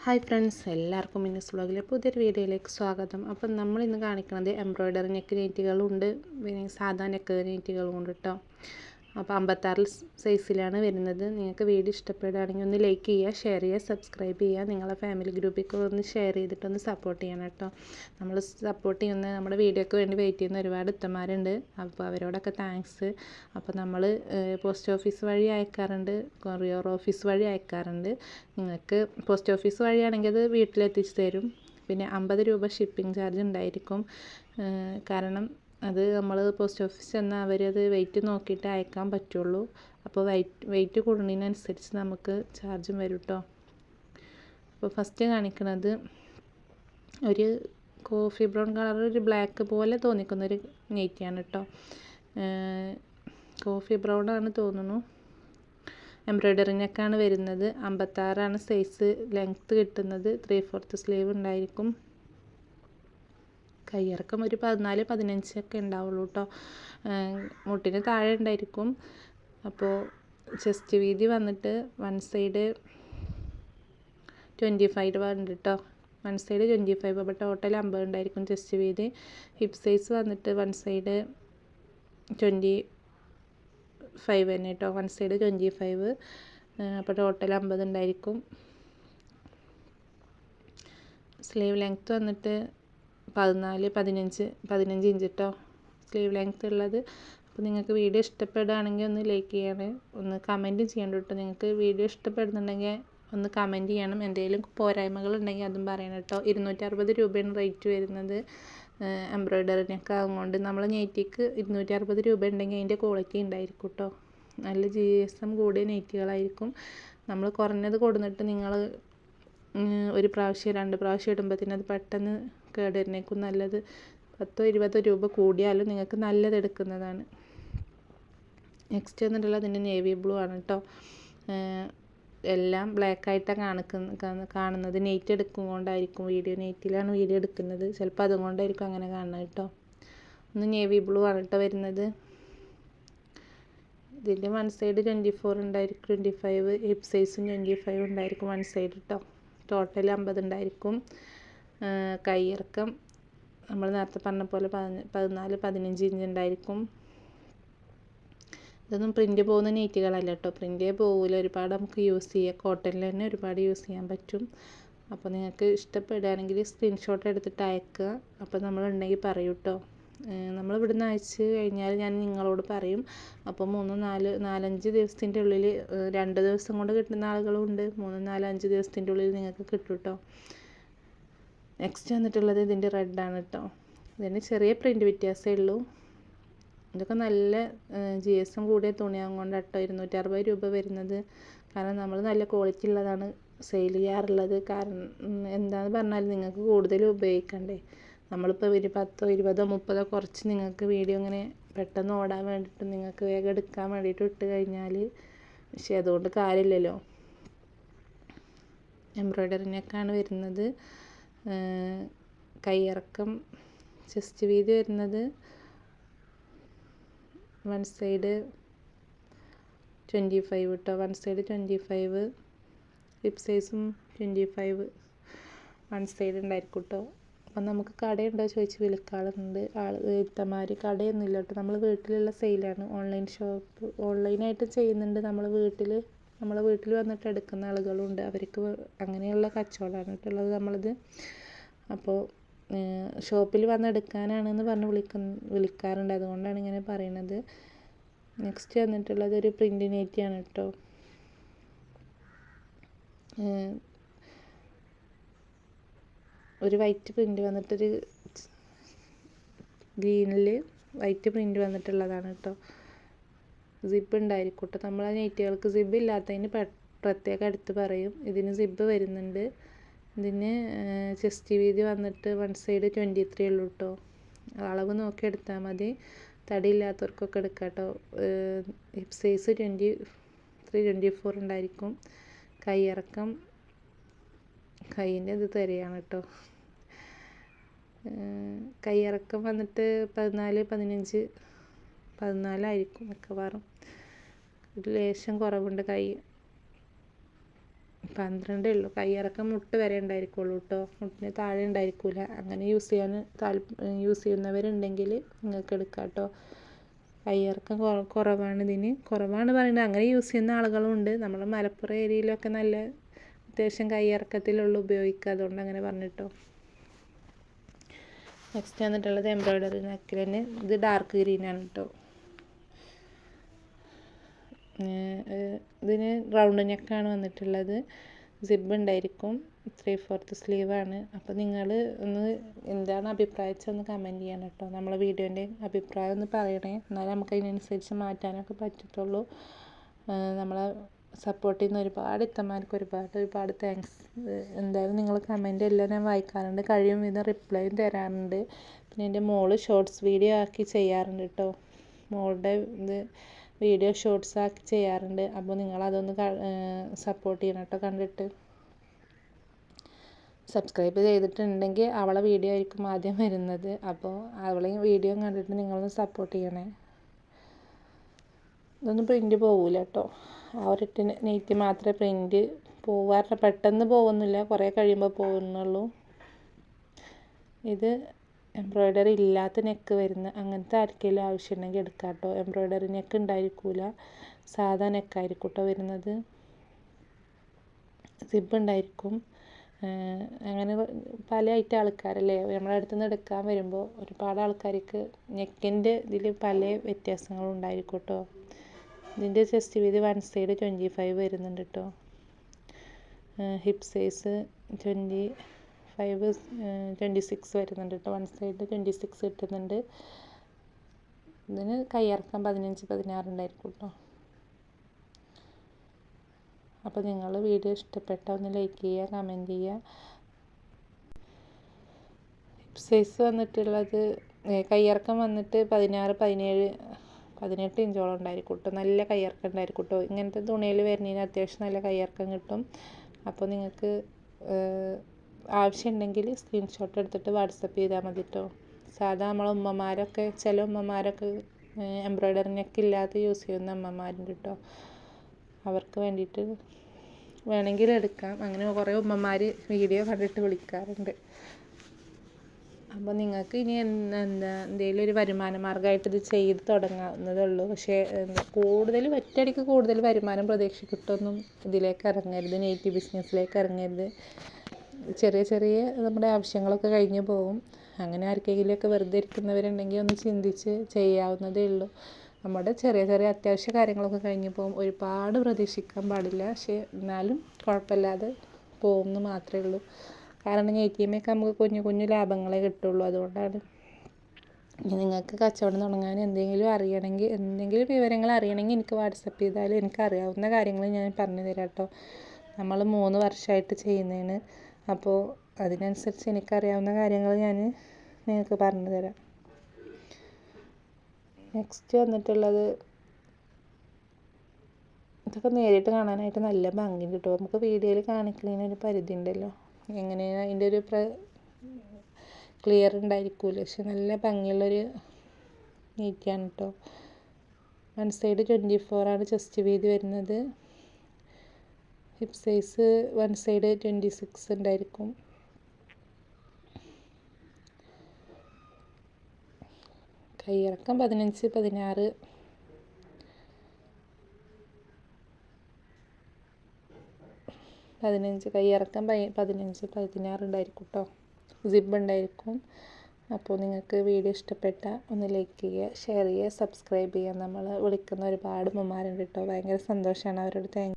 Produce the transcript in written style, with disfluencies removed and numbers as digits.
Hi friends, എല്ലാവർക്കും മിന്നസ് വ്ളോഗിലെ പുതിയൊരു വീഡിയോയിലേക്ക് സ്വാഗതം. അപ്പം നമ്മളിന്ന് കാണിക്കുന്നത് എംബ്രോയ്ഡറി നെക്ക് നൈറ്റികളുണ്ട്, പിന്നെ സാധാ നെക്ക് നൈറ്റികളും ഉണ്ട് കേട്ടോ. അപ്പോൾ 56 സൈസിലാണ് വരുന്നത്. നിങ്ങൾക്ക് വീഡിയോ ഇഷ്ടപ്പെടുകയാണെങ്കിൽ ഒന്ന് ലൈക്ക് ചെയ്യുക, ഷെയർ ചെയ്യുക, സബ്സ്ക്രൈബ് ചെയ്യുക. നിങ്ങളെ ഫാമിലി ഗ്രൂപ്പിലേക്ക് ഒന്ന് ഷെയർ ചെയ്തിട്ടൊന്ന് സപ്പോർട്ട് ചെയ്യണം കേട്ടോ. നമ്മൾ സപ്പോർട്ട് ചെയ്യുന്ന നമ്മുടെ വീഡിയോയ്ക്ക് വേണ്ടി വെയിറ്റ് ചെയ്യുന്ന ഒരുപാട് ഇത്തമാരുണ്ട്. അപ്പോൾ അവരോടൊക്കെ താങ്ക്സ്. അപ്പോൾ നമ്മൾ പോസ്റ്റ് ഓഫീസ് വഴി അയക്കാറുണ്ട്, കൊറിയർ ഓഫീസ് വഴി അയക്കാറുണ്ട്. നിങ്ങൾക്ക് പോസ്റ്റ് ഓഫീസ് വഴിയാണെങ്കിൽ അത് വീട്ടിലെത്തിച്ച് തരും. പിന്നെ 50 രൂപ ഷിപ്പിംഗ് ചാർജ് ഉണ്ടായിരിക്കും. കാരണം അത് നമ്മൾ പോസ്റ്റ് ഓഫീസ് ചെന്നാൽ അവരത് വെയിറ്റ് നോക്കിയിട്ട് അയക്കാൻ പറ്റുള്ളൂ. അപ്പോൾ വെയിറ്റ് കൂടുന്നതിനനുസരിച്ച് നമുക്ക് ചാർജും വരും കേട്ടോ. അപ്പോൾ ഫസ്റ്റ് കാണിക്കുന്നത് ഒരു കോഫി ബ്രൗൺ കളർ, ഒരു ബ്ലാക്ക് പോലെ തോന്നിക്കുന്നൊരു നൈറ്റിയാണ് കേട്ടോ. കോഫി ബ്രൗൺ ആണ് തോന്നുന്നു. എംബ്രോയ്ഡറി നെക്കാണ് വരുന്നത്. 56 സൈസ് ലെങ്ത്ത് കിട്ടുന്നത്. 3/4 സ്ലീവ് ഉണ്ടായിരിക്കും. കയ്യിറക്കം ഒരു 14-15 ഒക്കെ ഉണ്ടാവുള്ളൂ കേട്ടോ. മുട്ടിന് താഴെ ഉണ്ടായിരിക്കും. അപ്പോൾ ചെസ്റ്റ് വീതി വന്നിട്ട് വൺ സൈഡ് 25 ഉണ്ട് കേട്ടോ. വൺ സൈഡ് 25, അപ്പോൾ ടോട്ടൽ 50 ഉണ്ടായിരിക്കും ചെസ്റ്റ് വീതി. ഹിപ്പ് സൈസ് വന്നിട്ട് വൺ സൈഡ് 25 തന്നെ കേട്ടോ. വൺ സൈഡ് 25, അപ്പോൾ ടോട്ടൽ 50 ഉണ്ടായിരിക്കും. സ്ലീവ് ലെങ്ത്ത് വന്നിട്ട് 14-15 ഇഞ്ച് കേട്ടോ സ്ലീവ് ലെങ്ത്ത് ഉള്ളത്. അപ്പോൾ നിങ്ങൾക്ക് വീഡിയോ ഇഷ്ടപ്പെടുകയാണെങ്കിൽ ഒന്ന് ലൈക്ക് ചെയ്യണേ, ഒന്ന് കമൻറ്റും ചെയ്യണം കേട്ടോ. നിങ്ങൾക്ക് വീഡിയോ ഇഷ്ടപ്പെടുന്നുണ്ടെങ്കിൽ ഒന്ന് കമൻറ്റ് ചെയ്യണം. എന്തെങ്കിലും പോരായ്മകൾ ഉണ്ടെങ്കിൽ അതും പറയണം കേട്ടോ. 260 രൂപയാണ് റേറ്റ് വരുന്നത്. എംബ്രോയ്ഡറിനൊക്കെ ആകുകൊണ്ട് നമ്മൾ നൈറ്റിക്ക് 260 രൂപ ഉണ്ടെങ്കിൽ അതിൻ്റെ ക്വാളിറ്റി ഉണ്ടായിരിക്കും കേട്ടോ. നല്ല GSM കൂടിയ നൈറ്റികളായിരിക്കും. നമ്മൾ കുറഞ്ഞത് കൊടുത്തിട്ട് നിങ്ങൾ ഒരു പ്രാവശ്യം 2 പ്രാവശ്യം ഇടുമ്പോഴത്തേനും അത് പെട്ടെന്ന് കേടുവരുന്നേക്കും. നല്ലത് 10-20 രൂപ കൂടിയാലും നിങ്ങൾക്ക് നല്ലത് എടുക്കുന്നതാണ്. നെക്സ്റ്റ് വന്നിട്ടുള്ള അതിൻ്റെ നേവി ബ്ലൂ ആണ് കേട്ടോ. എല്ലാം ബ്ലാക്ക് ആയിട്ടാണ് കാണുന്നത്. നെയ്റ്റ് എടുക്കുകൊണ്ടായിരിക്കും വീഡിയോ, നെയ്റ്റിലാണ് വീഡിയോ എടുക്കുന്നത്. ചിലപ്പോൾ അതുകൊണ്ടായിരിക്കും അങ്ങനെ കാണുന്നത് കേട്ടോ. ഒന്ന് നേവി ബ്ലൂ ആണ് കേട്ടോ വരുന്നത്. ഇതിൻ്റെ വൺ സൈഡ് 24 ഉണ്ടായിരിക്കും, 25 ഹിപ്പ് സൈസും 25 ഉണ്ടായിരിക്കും വൺ സൈഡ് കേട്ടോ. ടോട്ടൽ 50 ഉണ്ടായിരിക്കും. കൈയിറക്കം നമ്മൾ നേരത്തെ പറഞ്ഞ പോലെ 14-15 ഇഞ്ച് ഉണ്ടായിരിക്കും. ഇതൊന്നും പ്രിൻ്റ് പോകുന്ന നെയ്റ്റുകളല്ല കേട്ടോ. പ്രിൻ്റേ പോകില്ല, ഒരുപാട് നമുക്ക് യൂസ് ചെയ്യാം. കോട്ടണിൽ തന്നെ ഒരുപാട് യൂസ് ചെയ്യാൻ പറ്റും. അപ്പോൾ നിങ്ങൾക്ക് ഇഷ്ടപ്പെടുകയാണെങ്കിൽ സ്ക്രീൻഷോട്ട് എടുത്തിട്ട് അയക്കുക. അപ്പോൾ നമ്മളുണ്ടെങ്കിൽ പറയൂ കേട്ടോ. നമ്മൾ ഇവിടുന്ന് അയച്ച് കഴിഞ്ഞാൽ ഞാൻ നിങ്ങളോട് പറയും. അപ്പോൾ 3-4-5 ദിവസത്തിൻ്റെ ഉള്ളിൽ, 2 ദിവസം കൊണ്ട് കിട്ടുന്ന ആളുകളുണ്ട്. 3-4-5 ദിവസത്തിൻ്റെ ഉള്ളിൽ നിങ്ങൾക്ക് കിട്ടും കേട്ടോ. നെക്സ്റ്റ് വന്നിട്ടുള്ളത് ഇതിൻ്റെ റെഡാണ് കേട്ടോ. ഇതിന് ചെറിയ പ്രിൻ്റ് വ്യത്യാസമേ ഉള്ളൂ. ഇതൊക്കെ നല്ല GSM കൂടിയ തുണിയാകും കൊണ്ട് കേട്ടോ 260 രൂപ വരുന്നത്. കാരണം നമ്മൾ നല്ല ക്വാളിറ്റി ഉള്ളതാണ് സെയിൽ ചെയ്യാറുള്ളത്. കാരണം എന്താണെന്ന് പറഞ്ഞാൽ നിങ്ങൾക്ക് കൂടുതൽ ഉപയോഗിക്കണ്ടേ. നമ്മളിപ്പോൾ ഒരു 10-20-30 കുറച്ച് നിങ്ങൾക്ക് വീഡിയോ ഇങ്ങനെ പെട്ടെന്ന് ഓടാൻ വേണ്ടിയിട്ട് നിങ്ങൾക്ക് വേഗം എടുക്കാൻ വേണ്ടിയിട്ട് ഇട്ട് കഴിഞ്ഞാൽ പക്ഷേ അതുകൊണ്ട് കാര്യമില്ലല്ലോ. എംബ്രോയ്ഡറിനൊക്കെയാണ് വരുന്നത്. കൈയിറക്കം ചെസ്റ്റ് വീതി വരുന്നത് വൺ സൈഡ് 25 കേട്ടോ. വൺ സൈഡ് 25, ഹിപ്പ് സൈസും 25 വൺ സൈഡ് ഉണ്ടായിരിക്കും കേട്ടോ. അപ്പം നമുക്ക് കടയുണ്ടോ ചോദിച്ച് വിളിക്കാറുണ്ട് ഇത്തമാർ. കടയൊന്നുമില്ല കേട്ടോ, നമ്മൾ വീട്ടിലുള്ള സെയിലാണ്. ഓൺലൈനായിട്ട് ചെയ്യുന്നുണ്ട്. നമ്മളെ വീട്ടിൽ വന്നിട്ട് എടുക്കുന്ന ആളുകളുണ്ട്. അവർക്ക് അങ്ങനെയുള്ള കച്ചവടമാണ് കേട്ടുള്ളത് നമ്മളത്. അപ്പോൾ ഷോപ്പിൽ വന്ന് എടുക്കാനാണെന്ന് പറഞ്ഞ് വിളിക്കാറുണ്ട്. അതുകൊണ്ടാണ് ഇങ്ങനെ പറയുന്നത്. നെക്സ്റ്റ് വന്നിട്ടുള്ളത് ഒരു പ്രിൻ്റ് നൈറ്റിയാണ് കേട്ടോ. ഒരു വൈറ്റ് പ്രിൻ്റ് വന്നിട്ടൊരു ഗ്രീനിൽ വൈറ്റ് പ്രിൻ്റ് വന്നിട്ടുള്ളതാണ് കേട്ടോ. സിബ് ഉണ്ടായിരിക്കും കേട്ടോ. നമ്മളെ നൈറ്റുകൾക്ക് സിബ് ഇല്ലാത്തതിന് പ്രത്യേകം എടുത്ത് പറയും. ഇതിന് സിബ് വരുന്നുണ്ട്. ഇതിന് ചെസ്റ്റ് വീതി വന്നിട്ട് വൺ സൈഡ് 23 ഉള്ളൂ കേട്ടോ. അളവ് നോക്കി എടുത്താൽ മതി. തടി ഇല്ലാത്തവർക്കൊക്കെ എടുക്കാം കേട്ടോ. ഹിപ്പ് സൈസ് 23-24 ഉണ്ടായിരിക്കും. കൈയിറക്കം കൈയിൻ്റെ ഇത് തരികയാണ് കേട്ടോ. കൈയിറക്കം വന്നിട്ട് 14-15-14 ആയിരിക്കും മിക്കവാറും. ഒരു ലേശം കുറവുണ്ട് കൈ. 12 ഉള്ളൂ. കയ്യിറക്കം മുട്ട് വരെ ഉണ്ടായിരിക്കുള്ളൂ കേട്ടോ, മുട്ടിന് താഴെ ഉണ്ടായിരിക്കില്ല. അങ്ങനെ യൂസ് ചെയ്യുന്നവരുണ്ടെങ്കിൽ നിങ്ങൾക്ക് എടുക്കാം കേട്ടോ. കയ്യിറക്കം കുറവാണ് ഇതിന്. കുറവാണ് പറയുന്നത്, അങ്ങനെ യൂസ് ചെയ്യുന്ന ആളുകളുണ്ട്. നമ്മൾ മലപ്പുറം ഏരിയയിലൊക്കെ നല്ല അത്യാവശ്യം കയ്യിറക്കത്തിലുള്ള ഉപയോഗിക്കുക, അതുകൊണ്ട് അങ്ങനെ പറഞ്ഞിട്ടോ. നെക്സ്റ്റ് വന്നിട്ടുള്ളത് എംബ്രോയ്ഡറി നെക്കിൽ തന്നെ. ഇത് ഡാർക്ക് ഗ്രീനാണ് കേട്ടോ. ഇതിന് റൗണ്ട് നെക്കാണ് വന്നിട്ടുള്ളത്. സിബ് ഉണ്ടായിരിക്കും. 3/4 സ്ലീവാണ്. അപ്പോൾ നിങ്ങൾ ഒന്ന് എന്താണ് അഭിപ്രായം ഒന്ന് കമൻറ്റ് ചെയ്യണം കേട്ടോ. നമ്മളെ വീഡിയോൻ്റെ അഭിപ്രായം ഒന്ന് പറയണേ, എന്നാലും നമുക്ക് അതിനനുസരിച്ച് മാറ്റാനൊക്കെ പറ്റത്തുള്ളൂ. നമ്മളെ സപ്പോർട്ട് ചെയ്യുന്ന ഒരുപാട് ഇത്തമാർക്ക് ഒരുപാട് താങ്ക്സ്. എന്തായാലും നിങ്ങൾ കമൻറ്റ് എല്ലാം ഞാൻ വായിക്കാറുണ്ട്, കഴിയും വിധം റിപ്ലൈയും തരാറുണ്ട്. പിന്നെ എൻ്റെ മോള് ഷോർട്സ് വീഡിയോ ആക്കി ചെയ്യാറുണ്ട് കേട്ടോ. മോളുടെ ഇത് വീഡിയോ ഷോർട്സ് ആക്കി ചെയ്യാറുണ്ട്. അപ്പോൾ നിങ്ങളതൊന്ന് സപ്പോർട്ട് ചെയ്യണം കേട്ടോ. കണ്ടിട്ട് സബ്സ്ക്രൈബ് ചെയ്തിട്ടുണ്ടെങ്കിൽ അവളെ വീഡിയോ ആയിരിക്കും ആദ്യം വരുന്നത്. അപ്പോൾ അവളെ വീഡിയോ കണ്ടിട്ട് നിങ്ങളൊന്ന് സപ്പോർട്ട് ചെയ്യണേ. ഇതൊന്നും പ്രിൻറ്റ് പോകില്ല കേട്ടോ. ആ ഒരൊറ്റ നെയ്റ്റ് മാത്രമേ പ്രിൻറ്റ് പോവാറില്ല, പെട്ടെന്ന് പോകുന്നില്ല, കുറേ കഴിയുമ്പോൾ പോകുന്നുള്ളൂ. ഇത് എംബ്രോയ്ഡറി ഇല്ലാത്ത നെക്ക് വരുന്ന അങ്ങനത്തെ ആർക്കെങ്കിലും ആവശ്യമുണ്ടെങ്കിൽ എടുക്കാം കേട്ടോ. എംബ്രോയ്ഡറി നെക്ക് ഉണ്ടായിരിക്കില്ല, സാധാ നെക്കായിരിക്കും കേട്ടോ വരുന്നത്. സിബ് ഉണ്ടായിരിക്കും. അങ്ങനെ പല ഐറ്റം ആൾക്കാരല്ലേ നമ്മുടെ അടുത്ത് നിന്ന് എടുക്കാൻ വരുമ്പോൾ, ഒരുപാട് ആൾക്കാർക്ക് നെക്കിൻ്റെ ഇതിൽ പല വ്യത്യാസങ്ങളും ഉണ്ടായിരിക്കും കേട്ടോ. ഇതിൻ്റെ ചെസ്റ്റ് വീതി 1 സൈഡ് 25 വരുന്നുണ്ട് കേട്ടോ. ഹിപ്പ് സൈസ് 26 വരുന്നുണ്ട് കേട്ടോ. 1 സൈഡ് 26 കിട്ടുന്നുണ്ട്. ഇതിന് കയ്യിറക്കം 15-16 ഉണ്ടായിരിക്കും കേട്ടോ. അപ്പോൾ നിങ്ങൾ വീഡിയോ ഇഷ്ടപ്പെട്ട ഒന്ന് ലൈക്ക് ചെയ്യുക, കമൻറ്റ് ചെയ്യുക. ഹിപ്പ് സൈസ് വന്നിട്ടുള്ളത് കയ്യിറക്കം വന്നിട്ട് 16-17-18 ഇഞ്ചോളം ഉണ്ടായിരിക്കും കേട്ടോ. നല്ല കയ്യിറക്കം ഉണ്ടായിരിക്കും കേട്ടോ. ഇങ്ങനത്തെ തുണിയിൽ വരുന്നതിന് അത്യാവശ്യം നല്ല കയ്യിറക്കം കിട്ടും. അപ്പോൾ നിങ്ങൾക്ക് ആവശ്യമുണ്ടെങ്കിൽ സ്ക്രീൻഷോട്ട് എടുത്തിട്ട് വാട്സപ്പ് ചെയ്താൽ മതി കേട്ടോ. സാധാ നമ്മളെ ഉമ്മമാരൊക്കെ, ചില ഉമ്മമാരൊക്കെ എംബ്രോയ്ഡറി നെക്ക് ഇല്ലാതെ യൂസ് ചെയ്യുന്ന അമ്മമാരുണ്ട് കേട്ടോ. അവർക്ക് വേണ്ടിയിട്ട് വേണമെങ്കിൽ എടുക്കാം. അങ്ങനെ കുറേ ഉമ്മമാർ വീഡിയോ കണ്ടിട്ട് വിളിക്കാറുണ്ട്. അപ്പോൾ നിങ്ങൾക്ക് ഇനി എന്തെങ്കിലും ഒരു വരുമാന മാർഗ്ഗമായിട്ട് ഇത് ചെയ്ത് തുടങ്ങാവുന്നതേ ഉള്ളൂ. പക്ഷേ കൂടുതൽ ഒറ്റയടിക്ക് കൂടുതൽ വരുമാനം പ്രതീക്ഷിച്ചിട്ടൊന്നും ഇതിലേക്ക് ഇറങ്ങരുത്, നെയ്റ്റി ബിസിനസ്സിലേക്ക് ഇറങ്ങരുത്. ചെറിയ നമ്മുടെ ആവശ്യങ്ങളൊക്കെ കഴിഞ്ഞ് പോകും. അങ്ങനെ ആർക്കെങ്കിലുമൊക്കെ വെറുതെ ഇരിക്കുന്നവരുണ്ടെങ്കിൽ ഒന്ന് ചിന്തിച്ച് ചെയ്യാവുന്നതേ ഉള്ളൂ. നമ്മുടെ ചെറിയ അത്യാവശ്യ കാര്യങ്ങളൊക്കെ കഴിഞ്ഞ് പോകും. ഒരുപാട് പ്രതീക്ഷിക്കാൻ പാടില്ല, പക്ഷേ എന്നാലും കുഴപ്പമില്ലാതെ പോകുമെന്ന് മാത്രമേ ഉള്ളൂ. കാരണം നെയ്റ്റിമൊക്കെ നമുക്ക് കുഞ്ഞു ലാഭങ്ങളെ കിട്ടുള്ളൂ. അതുകൊണ്ടാണ്. നിങ്ങൾക്ക് കച്ചവടം തുടങ്ങാൻ എന്തെങ്കിലും വിവരങ്ങൾ അറിയണമെങ്കിൽ എനിക്ക് വാട്സപ്പ് ചെയ്താൽ എനിക്ക് അറിയാവുന്ന കാര്യങ്ങൾ ഞാൻ പറഞ്ഞു തരാം കേട്ടോ. നമ്മൾ 3 വർഷമായിട്ട് ചെയ്യുന്നതാണ്. അപ്പോൾ അതിനനുസരിച്ച് എനിക്കറിയാവുന്ന കാര്യങ്ങൾ ഞാൻ നിങ്ങൾക്ക് പറഞ്ഞു തരാം. നെക്സ്റ്റ് വന്നിട്ടുള്ളത്, ഇതൊക്കെ നേരിട്ട് കാണാനായിട്ട് നല്ല ഭംഗിയുണ്ട് കേട്ടോ. നമുക്ക് വീഡിയോയിൽ കാണിക്കുന്നതിന് ഒരു പരിധി ഉണ്ടല്ലോ, എങ്ങനെയാണ് അതിൻ്റെ ഒരു ക്ലിയർ ഉണ്ടായിരിക്കില്ല. പക്ഷെ നല്ല ഭംഗിയുള്ളൊരു നെയ്റ്റിയാണ് കേട്ടോ. 1 സൈഡ് 24 ചെസ്റ്റ് വീതി വരുന്നത്. ഹിപ്പ് സൈസ് 1 സൈഡ് 26 ഉണ്ടായിരിക്കും. കയ്യിറക്കം 15-16 കയ്യിറക്കം 15-16 ഉണ്ടായിരിക്കും കേട്ടോ. സിബ് ഉണ്ടായിരിക്കും. അപ്പോൾ നിങ്ങൾക്ക് വീഡിയോ ഇഷ്ടപ്പെട്ട ഒന്ന് ലൈക്ക് ചെയ്യുക, ഷെയർ ചെയ്യുക, സബ്സ്ക്രൈബ് ചെയ്യുക. നമ്മൾ വിളിക്കുന്ന ഒരുപാട് ഉമ്മമാരുണ്ട് കേട്ടോ. ഭയങ്കര സന്തോഷമാണ് അവരോട്. താങ്ക്